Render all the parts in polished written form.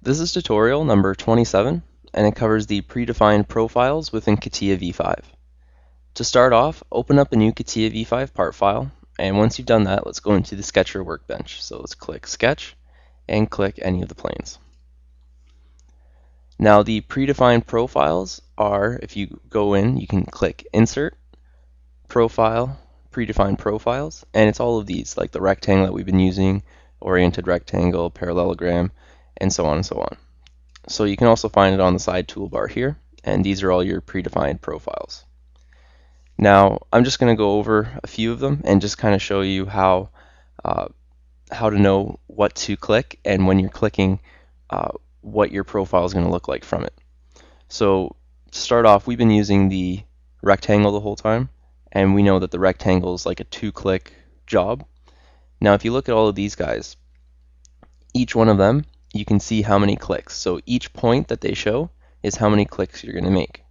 This is tutorial number 27, and it covers the predefined profiles within CATIA v5. To start off, open up a new CATIA v5 part file, and once you've done that, let's go into the Sketcher workbench. So let's click Sketch and click any of the planes. Now the predefined profiles are, if you go in, you can click Insert, Profile, Predefined Profiles, and it's all of these, like the rectangle that we've been using, oriented rectangle, parallelogram, and so on and so on. So you can also find it on the side toolbar here, and these are all your predefined profiles. Now I'm just going to go over a few of them and just kind of show you how to know what to click, and when you're clicking, what your profile is going to look like from it. So to start off, we've been using the rectangle the whole time, and we know that the rectangle is like a 2-click job. Now if you look at all of these guys, each one of them, you can see how many clicks. So each point that they show is how many clicks you're going to make.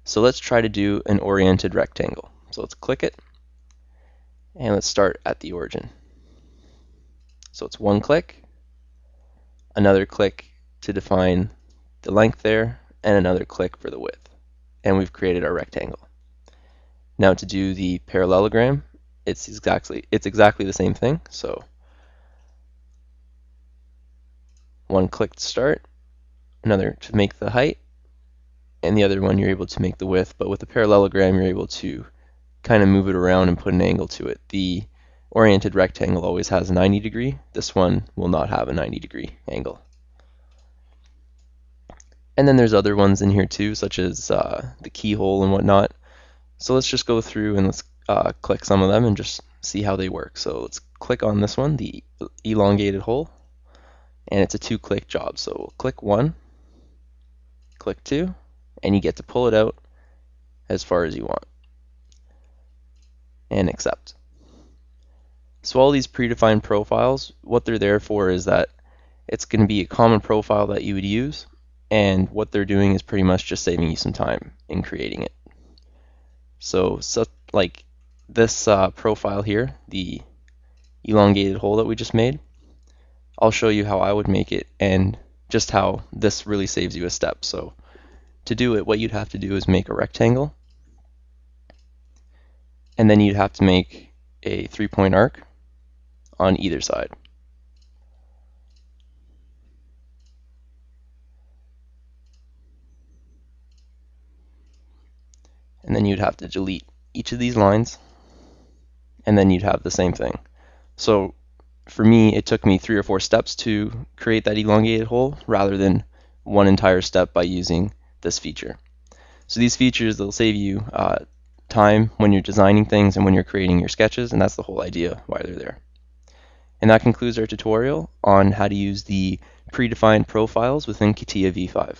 So let's try to do an oriented rectangle. So let's click it, and let's start at the origin. So it's 1 click, another click to define the length there, and another click for the width. And we've created our rectangle. Now to do the parallelogram, it's exactly the same thing. So 1 click to start, another to make the height, and the other one you're able to make the width. But with the parallelogram, you're able to kind of move it around and put an angle to it. The oriented rectangle always has a 90 degree. This one will not have a 90 degree angle. And then there's other ones in here too, such as the keyhole and whatnot. So let's just go through and let's click some of them and just see how they work. So let's click on this one, the elongated hole, and it's a 2-click job. So we'll click 1, click 2, and you get to pull it out as far as you want, and accept. So all these predefined profiles, what they're there for is that it's going to be a common profile that you would use, and what they're doing is pretty much just saving you some time in creating it. So like this profile here, the elongated hole that we just made, I'll show you how I would make it and just how this really saves you a step. So to do it, what you'd have to do is make a rectangle, and then you'd have to make a 3-point arc on either side. And then you'd have to delete each of these lines, and then you'd have the same thing. So for me, it took me 3 or 4 steps to create that elongated hole rather than one entire step by using this feature. So these features, they'll save you time when you're designing things and when you're creating your sketches, and that's the whole idea why they're there. And that concludes our tutorial on how to use the predefined profiles within CATIA v5.